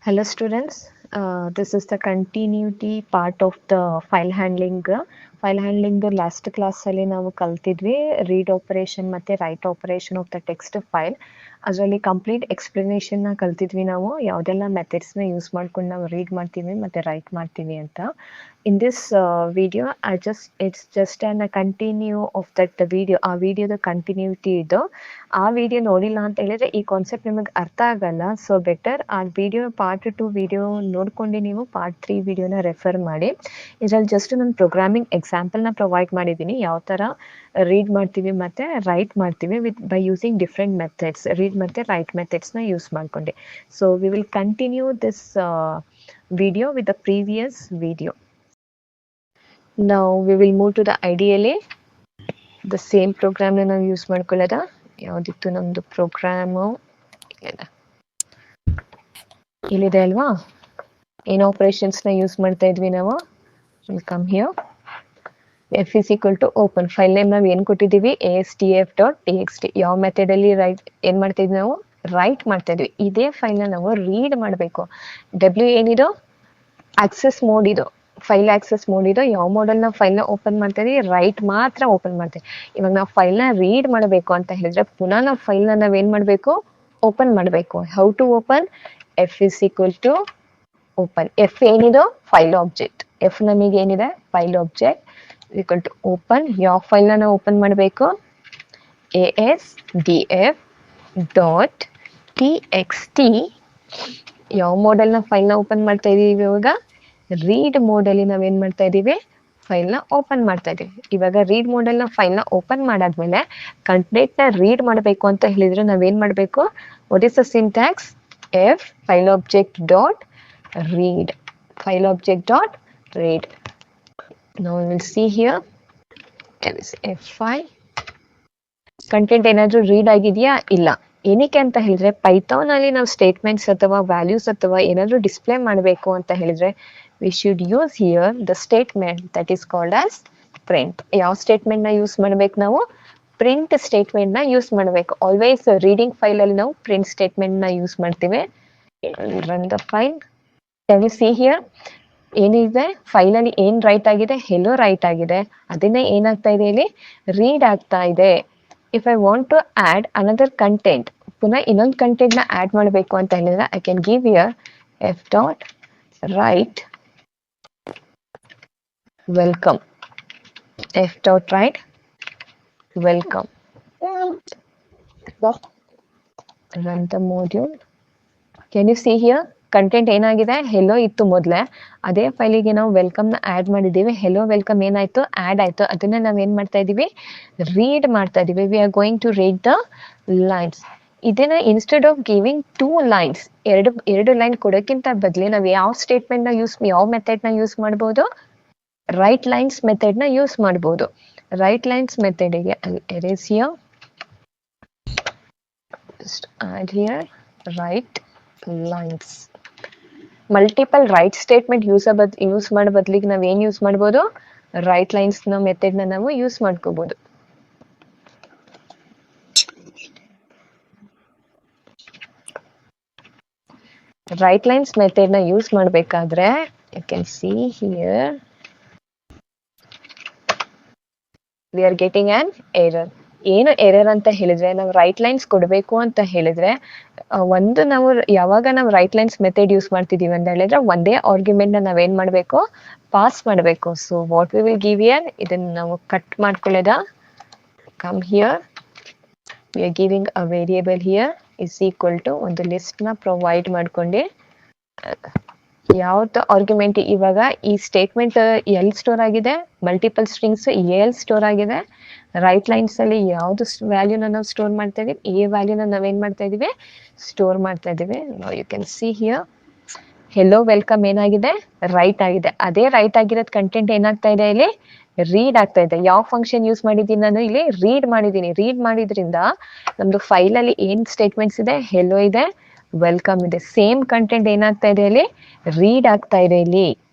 Hello students, this is the continuity part of the file handling. File handling last class ಅಲ್ಲಿ ನಾವು ಕಲ್ತಿದ್ವಿ read operation ಮತ್ತೆ write operation of the text file. ಅದರಲ್ಲಿ complete explanation ನ ಕಲ್ತಿದ್ವಿ ನಾವು ಯಾವುದೆಲ್ಲ methods ನ use ಮಾಡ್ಕೊಂಡು ನಾವು ರೀಡ್ ಮಾಡ್ತೀವಿ ಮತ್ತೆ ರೈಟ್ ಮಾಡ್ತೀವಿ ಅಂತ. In this video, it's just an continue of that video. ಆ ವಿಡಿಯೋದ ಕಂಟಿನ್ಯೂಟಿ ಇದು. ಆ ವಿಡಿಯೋ ನೋಡಿಲ್ಲ ಅಂತ ಹೇಳಿದ್ರೆ ಈ ಕಾನ್ಸೆಪ್ಟ್ ನಿಮಗೆ ಅರ್ಥ ಆಗಲ್ಲ. ಸೊ ಬೆಟರ್ ಆ ವಿಡಿಯೋ ಪಾರ್ಟ್ 2 ವಿಡಿಯೋ ನೋಡ್ಕೊಂಡು ನೀವು ಪಾರ್ಟ್ 3 ವಿಡಿಯೋನ ರೆಫರ್ ಮಾಡಿ. ಇದರಲ್ಲಿ ಜಸ್ಟ್ ನಾನು ಪ್ರೋಗ್ರಾಮಿಂಗ್ ಎಕ್ಸಾಂಪಲ್ನ ಪ್ರೊವೈಡ್ ಮಾಡಿದ್ದೀನಿ, ಯಾವ ಥರ ರೀಡ್ ಮಾಡ್ತೀವಿ ಮತ್ತು ರೈಟ್ ಮಾಡ್ತೀವಿ by using different methods, read ಮತ್ತು ರೈಟ್ ಮೆಥಡ್ಸ್ನ ಯೂಸ್ ಮಾಡಿಕೊಂಡೆ. So we will continue this video with the previous video. Now we will move to the IDLE. The same program na ನಾವು use ಮಾಡ್ಕೊಳ್ಳೋದ. ಯಾವುದಿತ್ತು ನಮ್ಮದು programme ಇಲ್ಲಿದೆ ಅಲ್ವಾ? ಏನು ಆಪರೇಷನ್ಸ್ನ use ಮಾಡ್ತಾ ಇದ್ವಿ ನಾವು? Welcome here. f is equal to open. File name ನಾವು ಏನು ಕೊಟ್ಟಿದ್ದೀವಿ? astf.txt. ಯಾವ ಮೆಥಡಲ್ಲಿ ಏನು ಮಾಡ್ತಾ ಇದ್ವಿ ನಾವು? ರೈಟ್ ಮಾಡ್ತಾ ಇದ್ವಿ. ಇದೇ ಫೈಲ್ನ ನಾವು ರೀಡ್ ಮಾಡಬೇಕು. ಏನಿದು? ಆಕ್ಸೆಸ್ ಮೋಡ್ ಇದು. ಫೈಲ್ ಆಕ್ಸೆಸ್ ಮೋಡ್ ಇದು. ಯಾವ ಮೋಡಲ್ಲಿ ನಾವು ಫೈಲ್ನ ಓಪನ್ ಮಾಡ್ತಾ ಇದೀವಿ? ರೈಟ್ ಮಾತ್ರ ಓಪನ್ ಮಾಡ್ತೀವಿ. ಇವಾಗ ನಾವು ಫೈಲ್ನ ರೀಡ್ ಮಾಡಬೇಕು ಅಂತ ಹೇಳಿದ್ರೆ ಪುನಃ ನಾವು ಫೈಲ್ನ ನಾವೇನು ಮಾಡಬೇಕು? ಓಪನ್ ಮಾಡಬೇಕು. How to open? f is equal to open. F ಏನಿದು? File object. ಎಫ್ ನಮಗೆ ಏನಿದೆ? File object equal to open. ಯಾವ ಫೈಲ್ನ ನಾವು ಓಪನ್ ಮಾಡಬೇಕು? asdf.txt. ಯಾವ ಮೋಡಲ್ನ ಫೈಲ್ನ ಓಪನ್ ಮಾಡ್ತಾ ಇದೀವಿ ಇವಾಗ? ರೀಡ್ ಮೋಡಲ್ಲಿ ನಾವೇನು ಮಾಡ್ತಾ ಇದ್ದೀವಿ? ಫೈಲ್ನ ಓಪನ್ ಮಾಡ್ತಾ ಇದ್ದೀವಿ. ಇವಾಗ ರೀಡ್ ಮೋಡಲ್ನ ಫೈಲ್ನ ಓಪನ್ ಮಾಡಾದ್ಮೇಲೆ ಕಂಟೆಂಟ್ನ ರೀಡ್ ಮಾಡಬೇಕು ಅಂತ ಹೇಳಿದ್ರೆ ನಾವೇನು ಮಾಡಬೇಕು? What is the syntax? F file object dot read. File object dot read. Now we will see here, there is f5. Content ಏನಾದರೂ ರೀಡ್ ಆಗಿದೆಯಾ? ಇಲ್ಲ. ಏನಕ್ಕೆ ಅಂತ ಹೇಳಿದ್ರೆ ಪೈಥಾನ್ ಅಲ್ಲಿ ನಾವು ಸ್ಟೇಟ್ಮೆಂಟ್ಸ್ ಅಥವಾ ವ್ಯಾಲ್ಯೂಸ್ ಅಥವಾ ಏನಾದರೂ ಡಿಸ್ಪ್ಲೇ ಮಾಡಬೇಕು ಅಂತ ಹೇಳಿದ್ರೆ we should use here the statement that is called as print. ಯಾವ ಸ್ಟೇಟ್ಮೆಂಟ್ ನ ಯೂಸ್ ಮಾಡಬೇಕು ನಾವು? ಪ್ರಿಂಟ್ ಸ್ಟೇಟ್ಮೆಂಟ್ ನ ಯೂಸ್ ಮಾಡಬೇಕು. ಆಲ್ವೇಸ್ ರೀಡಿಂಗ್ ಫೈಲ್ ಅಲ್ಲಿ ನಾವು ಪ್ರಿಂಟ್ ಸ್ಟೇಟ್ಮೆಂಟ್ ನ ಯೂಸ್ ಮಾಡ್ತೀವಿ. Run the file. Can you see here? ಏನಿದೆ ಫೈಲಲ್ಲಿ ಏನು ರೈಟ್ ಆಗಿದೆ? ಹೆಲೋ ರೈಟ್ ಆಗಿದೆ. ಅದನ್ನೇ ಏನಾಗ್ತಾ ಇದೆ ಇಲ್ಲಿ? ರೀಡ್ ಆಗ್ತಾ ಇದೆ. If I want to add another content, ಪುನಃ ಇನ್ನೊಂದು ಕಂಟೆಂಟ್ನ ಆ್ಯಡ್ ಮಾಡಬೇಕು ಅಂತ ಹೇಳಿದ್ರೆ I can give here F dot write welcome. F dot write welcome. Run the module. Can you see here? Content ಏನಾಗಿದೆ? ಹೆಲೋ ಇತ್ತು ಮೊದಲೇ, ಅದೇ ಫೈಲಿಗೆ ನಾವು ವೆಲ್ಕಮ್ನ ಆ್ಯಡ್ ಮಾಡಿದ್ದೀವಿ. ಹೆಲೋ ವೆಲ್ಕಮ್ ಏನಾಯಿತು? ಆ್ಯಡ್ ಆಯಿತು. ಅದನ್ನು ನಾವು ಏನು ಮಾಡ್ತಾ ಇದ್ದೀವಿ? ರೀಡ್ ಮಾಡ್ತಾ ಇದ್ದೀವಿ. We are going to read the lines. ಇದನ್ನು ಇನ್ಸ್ಟೆಡ್ ಆಫ್ ಗಿವಿಂಗ್ 2 ಲೈನ್ಸ್, ಎರಡು ಲೈನ್ ಕೊಡೋಕ್ಕಿಂತ ಬದಲಿ ನಾವು ಯಾವ ಸ್ಟೇಟ್ಮೆಂಟ್ನ ಯಾವ ಮೆಥಡ್ನ ಯೂಸ್ ಮಾಡ್ಬೋದು? ರೈಟ್ ಲೈನ್ಸ್ ಮೆಥಡ್ನ ಯೂಸ್ ಮಾಡ್ಬೋದು. ರೈಟ್ ಲೈನ್ಸ್ ಮೆಥಡಿಗೆ erase here, add here write lines. Multiple write statement use ಮಾಡೋ ಬದಲಿಗೆ ನಾವು ಏನು ಯೂಸ್ ಮಾಡ್ಬೋದು? ರೈಟ್ ಲೈನ್ಸ್ನ ಮೆಥಡ್ನ ನಾವು ಯೂಸ್ ಮಾಡ್ಕೋಬೋದು. ರೈಟ್ ಲೈನ್ಸ್ ಮೆಥಡ್ನ ಯೂಸ್ ಮಾಡಬೇಕಾದ್ರೆ you can see here we are getting an error. ಏನು ಎರರ್ ಅಂತ ಹೇಳಿದ್ರೆ ನಾವು ರೈಟ್ ಲೈನ್ಸ್ ಕೊಡಬೇಕು ಅಂತ ಹೇಳಿದ್ರೆ ನಾವು ಯಾವಾಗ ನಾವು ರೈಟ್ ಲೈನ್ಸ್ ಮೆಥಡ್ ಯೂಸ್ ಮಾಡ್ತಿದ್ದೀವಿ ಅಂತ ಹೇಳಿದ್ರೆ ಒಂದೇ ಆರ್ಗ್ಯುಮೆಂಟ್ನ ನಾವೇನು ಮಾಡಬೇಕು? ಪಾಸ್ ಮಾಡಬೇಕು. So what we will give here? ಇದನ್ನು ನಾವು ಕಟ್ ಮಾಡ್ಕೊಳ್ಳೋದ. Come here, we are giving a variable here is equal to ಒಂದು ಲಿಸ್ಟ್ನ ಪ್ರೊವೈಡ್ ಮಾಡ್ಕೊಂಡು ಯಾವ್ದು ಆರ್ಗ್ಯುಮೆಂಟ್ ಇವಾಗ ಈ ಸ್ಟೇಟ್ಮೆಂಟ್ ಎಲ್ಲಿ ಸ್ಟೋರ್ ಆಗಿದೆ? ಮಲ್ಟಿಪಲ್ ಸ್ಟ್ರಿಂಗ್ಸ್ ಎಲ್ಲಿ ಸ್ಟೋರ್ ಆಗಿದೆ? ರೈಟ್ ಲೈನ್ಸ್ ಅಲ್ಲಿ ಯಾವ್ದು ವ್ಯಾಲ್ಯೂನ ನಾವು ಸ್ಟೋರ್ ಮಾಡ್ತಾ ಇದೀವಿ? ಎ ವ್ಯಾಲ್ಯೂನ ನಾವೇನ್ ಮಾಡ್ತಾ ಇದೀವಿ? ಸ್ಟೋರ್ ಮಾಡ್ತಾ ಇದೀವಿ. You can see here hello welcome ಏನಾಗಿದೆ? ರೈಟ್ ಆಗಿದೆ. ಅದೇ ರೈಟ್ ಆಗಿರೋದ್ ಕಂಟೆಂಟ್ ಏನಾಗ್ತಾ ಇದೆ? ಇಲ್ಲಿ ರೀಡ್ ಆಗ್ತಾ ಇದೆ. ಯಾವ ಫಂಕ್ಷನ್ ಯೂಸ್ ಮಾಡಿದ್ದೀನಿ ನಾನು? ಇಲ್ಲಿ ರೀಡ್ ಮಾಡಿದ್ದೀನಿ. ರೀಡ್ ಮಾಡಿದ್ರಿಂದ ನಮ್ದು ಫೈಲಲ್ಲಿ ಏನ್ ಸ್ಟೇಟ್ಮೆಂಟ್ಸ್ ಇದೆ? ಹೆಲೋ ಇದೆ, ವೆಲ್ಕಮ್ ಇದೆ. ಸೇಮ್ ಕಂಟೆಂಟ್ ಏನಾಗ್ತಾ ಇದೆ? ಇಲ್ಲಿ ರೀಡ್ ಆಗ್ತಾ ಇದೆ. ಇಲ್ಲಿ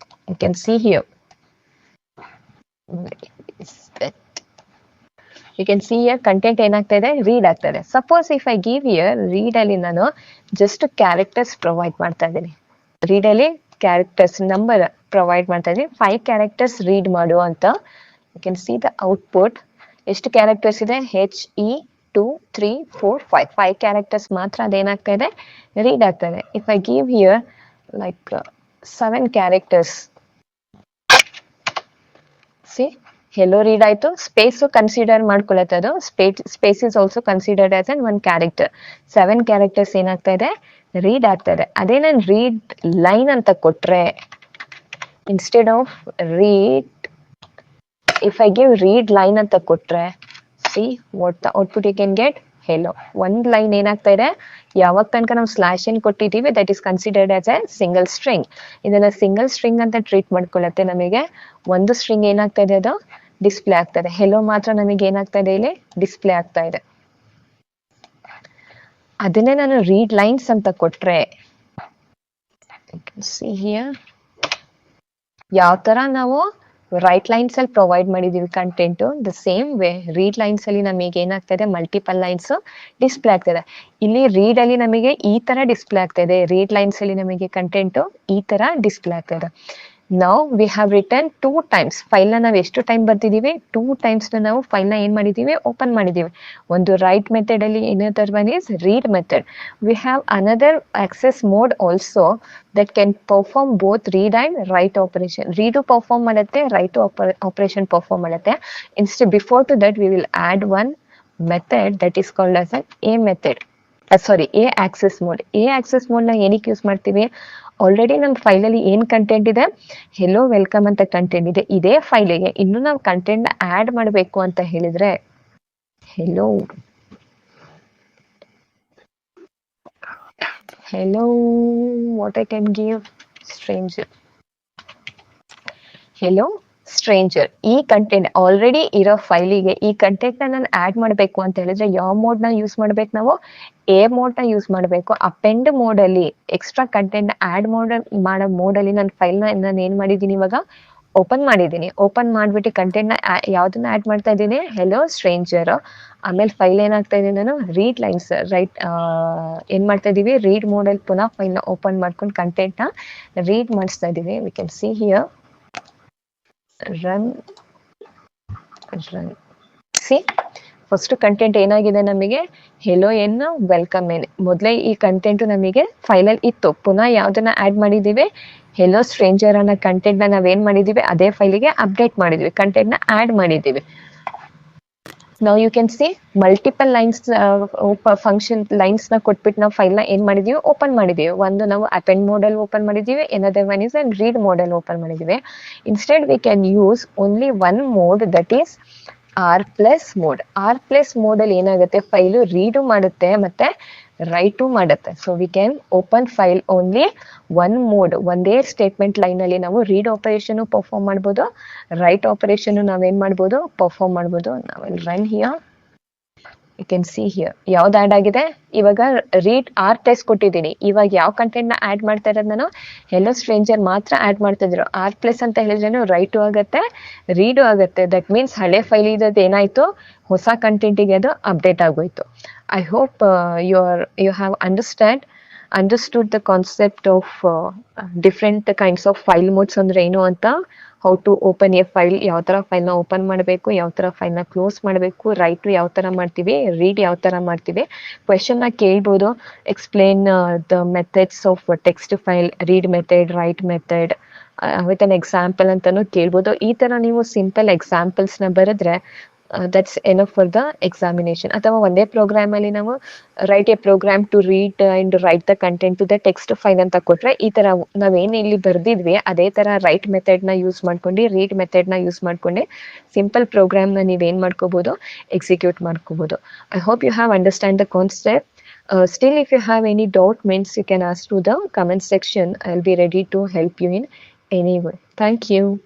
you can see here, you can see here content ಏನಾಗ್ತಾ ಇದೆ? ರೀಡ್ ಆಗ್ತಾ ಇದೆ. Suppose if I give here read ಅಲ್ಲಿ ನಾನು ಜಸ್ಟ್ ಕ್ಯಾರೆಕ್ಟರ್ಸ್ ಪ್ರೊವೈಡ್ ಮಾಡ್ತಾ ಇದ್ದೀನಿ. ರೀಡಲ್ಲಿ ಕ್ಯಾರೆಕ್ಟರ್ಸ್ ನಂಬರ್ ಪ್ರೊವೈಡ್ ಮಾಡ್ತಾ ಇದ್ವಿ 5 ಕ್ಯಾರೆಕ್ಟರ್ಸ್ ರೀಡ್ ಮಾಡು ಅಂತ. You can see the output. ಎಷ್ಟು ಕ್ಯಾರೆಕ್ಟರ್ಸ್ ಇದೆ? HE 2 3 4 5 ಕ್ಯಾರೆಕ್ಟರ್ಸ್ ಮಾತ್ರ ಅದೇನಾಗ್ತಾ ಇದೆ ರೀಡ್ ಆಗ್ತಾ ಇದೆ. If I give here like 7 characters, see hello read ಆಯ್ತು. ಸ್ಪೇಸ್ ಕನ್ಸಿಡರ್ ಮಾಡ್ಕೊಳತ್ತೆ ಅದು. Space is also considered as an one character. 7 characters ಏನಾಗ್ತಾ ಇದೆ ರೀಡ್ ಆಗ್ತಾ ಇದೆ. ಅದೇ ನಾನು ರೀಡ್ ಲೈನ್ ಅಂತ ಕೊಟ್ರೆ, instead of read, if I give read line ಅಂತ ಕೊಟ್ರೆ, see what the output you can get hello. ಒಂದ್ ಲೈನ್ ಏನಾಗ್ತಾ ಇದೆ, ಯಾವಾಗ ತನಕ ನಾವು ಸ್ಲಾಶ್ ಏನ್ ಕೊಟ್ಟಿದ್ದೀವಿ that is considered as a single string. ಇದನ್ನ ಸಿಂಗಲ್ ಸ್ಟ್ರಿಂಗ್ ಅಂತ ಟ್ರೀಟ್ ಮಾಡ್ಕೊಳ್ಳುತ್ತೆ. ನಮಗೆ ಒಂದು ಸ್ಟ್ರಿಂಗ್ ಏನಾಗ್ತಾ ಇದೆ ಅದು ಡಿಸ್ಪ್ಲೇ ಆಗ್ತಾ ಇದೆ. ಹೆಲೋ ಮಾತ್ರ ನಮಗೆ ಏನಾಗ್ತಾ ಇದೆ ಇಲ್ಲಿ ಡಿಸ್ಪ್ಲೇ ಆಗ್ತಾ ಇದೆ. ಅದನ್ನೇ ನಾನು ರೀಡ್ ಲೈನ್ಸ್ ಅಂತ ಕೊಟ್ರೆ, ಯಾವ ತರ ನಾವು ರೈಟ್ ಲೈನ್ಸ್ ಅಲ್ಲಿ ಪ್ರೊವೈಡ್ ಮಾಡಿದೀವಿ content, the same way read lines ಅಲ್ಲಿ ನಮಗೆ ಏನಾಗ್ತಾ ಇದೆ ಮಲ್ಟಿಪಲ್ ಲೈನ್ಸ್ ಡಿಸ್ಪ್ಲೇ ಆಗ್ತದೆ. ಇಲ್ಲಿ ರೀಡ್ ಅಲ್ಲಿ ನಮಗೆ ಈ ತರ ಡಿಸ್ಪ್ಲೇ ಆಗ್ತಾ ಇದೆ, ರೀಡ್ ಲೈನ್ಸ್ ಅಲ್ಲಿ ನಮಗೆ ಕಂಟೆಂಟ್ ಈ ತರ ಡಿಸ್ಪ್ಲೇ ಆಗ್ತಾ ಇದೆ. Now we have return 2 times. File ನ ನಾವು ಎಷ್ಟು ಟೈಮ್ ಬರ್ತಿದೀವಿ 2 ಟೈಮ್ಸ್ ನಾವು ಫೈಲ್ ನ ಏನ್ ಮಾಡಿದೀವಿ ಓಪನ್ ಮಾಡಿದೀವಿ. ಒಂದು ರೈಟ್ ಮೆಥಡ್ ಅಲ್ಲಿ, ಇನ್ನೊಂದರ್ one is read method. We have another access mode also that can perform both read and write operation. Read perform ಮಾಡುತ್ತೆ, write operation perform ಮಾಡುತ್ತೆ. Instead, before to that we will add one method that is called as an a method. A access mode. A access mode ನ ಏನಕ್ಕೆ use ಮಾಡ್ತೀವಿ? Already ನಮ್ಮ ಫೈಲಲ್ಲಿ ಏನ್ content ಇದೆ, hello welcome ಅಂತ content ಇದೆ. ಇದೇ ಫೈಲಿಗೆ ಇನ್ನು ನಾವು ಕಂಟೆಂಟ್ ಆಡ್ ಮಾಡಬೇಕು ಅಂತ ಹೇಳಿದ್ರೆ, hello what I can give, stranger. Hello stranger. ಈ ಕಂಟೆಂಟ್ ಆಲ್ರೆಡಿ ಇರೋ ಫೈಲಿಗೆ ಈ ಕಂಟೆಂಟ್ ನಾನು ಆಡ್ ಮಾಡಬೇಕು ಅಂತ ಹೇಳಿದ್ರೆ ಯಾವ ಮೋಡ್ ನ ಯೂಸ್ ಮಾಡ್ಬೇಕು ನಾವು? ಎ ಮೋಡ್ ನ ಯೂಸ್ ಮಾಡಬೇಕು. ಅಪೆಂಡ್ ಮೋಡ್ ಅಲ್ಲಿ ಎಕ್ಸ್ಟ್ರಾ ಕಂಟೆಂಟ್ ಆಡ್ ಮಾಡೋ ಮೋಡ್ ಅಲ್ಲಿ ನನ್ನ ಫೈಲ್ ನಾನು ಏನ್ ಮಾಡಿದೀನಿ ಇವಾಗ ಓಪನ್ ಮಾಡಿದ್ದೀನಿ. ಓಪನ್ ಮಾಡ್ಬಿಟ್ಟು ಕಂಟೆಂಟ್ ನ ಯಾವ್ದನ್ನ ಆಡ್ ಮಾಡ್ತಾ ಇದ್ದೀನಿ? Hello stranger. ಆಮೇಲೆ ಫೈಲ್ ಏನಾಗ್ತಾ ಇದೆ, ನಾನು ರೀಡ್ ಲೈನ್ಸ್ ರೈಟ್ ಏನ್ ಮಾಡ್ತಾ ಇದೀವಿ ರೀಡ್ ಮೋಡ್ ಅಲ್ಲಿ ಪುನಃ ಫೈಲ್ ನ ಓಪನ್ ಮಾಡ್ಕೊಂಡು ಕಂಟೆಂಟ್ ನ ರೀಡ್ ಮಾಡಿಸ್ತಾ ಇದೀವಿ. We can see here run. C first content ಏನಾಗಿದೆ ನಮಗೆ ಹೆಲೋ ಏನು ವೆಲ್ಕಮ್ ಏನು. ಮೊದಲೇ ಈ ಕಂಟೆಂಟ್ ನಮಗೆ ಫೈಲಲ್ಲಿ ಇತ್ತು. ಪುನಃ ಯಾವ್ದನ್ನ ಆಡ್ ಮಾಡಿದೀವಿ? ಹೆಲೋ ಸ್ಟ್ರೇಂಜರ್ ಅನ್ನೋ ಕಂಟೆಂಟ್ ನ ನಾವೇನ್ ಮಾಡಿದೀವಿ ಅದೇ ಫೈಲಿಗೆ ಅಪ್ಡೇಟ್ ಮಾಡಿದೀವಿ, ಕಂಟೆಂಟ್ ನ ಆಡ್ ಮಾಡಿದೀವಿ. Now you can see multiple lines function lines ನ ಕೊಟ್ಬಿಟ್ಟು ನಾವು ಫೈಲ್ ನ ಏನ್ ಮಾಡಿದೀವಿ ಓಪನ್ ಮಾಡಿದೀವಿ. ಒಂದು ನಾವು ಅಪೆಂಡ್ ಮೋಡ್ ಅಲ್ಲಿ ಓಪನ್ ಮಾಡಿದೀವಿ, another one is read mode ಅಲ್ಲಿ ಓಪನ್ ಮಾಡಿದೀವಿ. Instead we can use only one mode, that is R+ mode. R+ mode ಅಲ್ಲಿ ಏನಾಗುತ್ತೆ, ಫೈಲು ರೀಡು ಮಾಡುತ್ತೆ ಮತ್ತೆ ರೈಟು ಮಾಡುತ್ತೆ. So we can open file only one mode. ಒಂದೇ statement line ಅಲ್ಲಿ ನಾವು ರೀಡ್ ಆಪರೇಷನ್ ಪರ್ಫಾರ್ಮ್ ಮಾಡ್ಬೋದು, ರೈಟ್ ಆಪರೇಷನ್ ನಾವೇನ್ ಮಾಡ್ಬೋದು ಪರ್ಫಾರ್ಮ್ ಮಾಡ್ಬೋದು. ನಾವೆಲ್ run here, you can see here ಯಾವ್ದು ಆಡ್ ಆಗಿದೆ. ಇವಾಗ ರೀಡ್ R+ ಕೊಟ್ಟಿದ್ದೀನಿ. ಇವಾಗ ಯಾವ ಕಂಟೆಂಟ್ ನ ಆಡ್ ಮಾಡ್ತಾ ಇರೋದು ನಾನು? ಹೆಲೋ ಸ್ಟ್ರೇಂಜರ್ ಮಾತ್ರ ಆಡ್ ಮಾಡ್ತಾ ಇದ್ರು. R+ ಅಂತ ಹೇಳಿದ್ರೆ ರೈಟು ಆಗುತ್ತೆ, ರೀಡು ಆಗುತ್ತೆ. ದಟ್ ಮೀನ್ಸ್ ಹಳೆ ಫೈಲ್ ಇದ್ದದ್ದು ಏನಾಯ್ತು, ಹೊಸ ಕಂಟೆಂಟಿಗೆ ಅದು ಅಪ್ಡೇಟ್ ಆಗೋಯ್ತು. I hope you have understood the concept of different kinds of file modes ಅಂದ್ರೆ ಏನು ಅಂತ, how to open a file, ಯಾವ ತರ ಫೈಲ್ ನ ಓಪನ್ ಮಾಡಬೇಕು, ಯಾವ ತರ ಫೈಲ್ ನ ಕ್ಲೋಸ್ ಮಾಡಬೇಕು, ರೈಟ್ ಯಾವ ತರ ಮಾಡ್ತೀವಿ, ರೀಡ್ ಯಾವ ತರ ಮಾಡ್ತೀವಿ. ಕ್ವೆಶನ್ ನ ಕೇಳ್ಬೋದು, explain the methods of text file, read method, write method with an example ಅಂತಾನು ಕೇಳ್ಬೋದು. ಈ ತರ ನೀವು ಸಿಂಪಲ್ ಎಕ್ಸಾಂಪಲ್ಸ್ ನ ಬರೆದ್ರೆ that's enough for the examination. ಅಥವಾ ಒಂದೇ ಪ್ರೋಗ್ರಾಮ್ ಅಲ್ಲಿ ನಾವು write a program to read and write the content to the text file ಅಂತ ಕೊಟ್ರೆ, ಈ ತರ ನಾವೇನ್ ಇಲ್ಲಿ ಬರ್ದಿದ್ವಿ ಅದೇ ತರ ರೈಟ್ ಮೆಥಡ್ ನ ಯೂಸ್ ಮಾಡ್ಕೊಂಡು, ರೀಡ್ ಮೆಥಡ್ ನ ಯೂಸ್ ಮಾಡ್ಕೊಂಡು ಸಿಂಪಲ್ ಪ್ರೋಗ್ರಾಮ್ ನ ನೀವೇನ್ ಮಾಡ್ಕೋಬಹುದು, ಎಕ್ಸಿಕ್ಯೂಟ್ ಮಾಡ್ಕೋಬಹುದು. I hope you have understand the concept. Still, if you have any doubt, means you can ask to the comment section. I'll be ready to help you in any way. Thank you.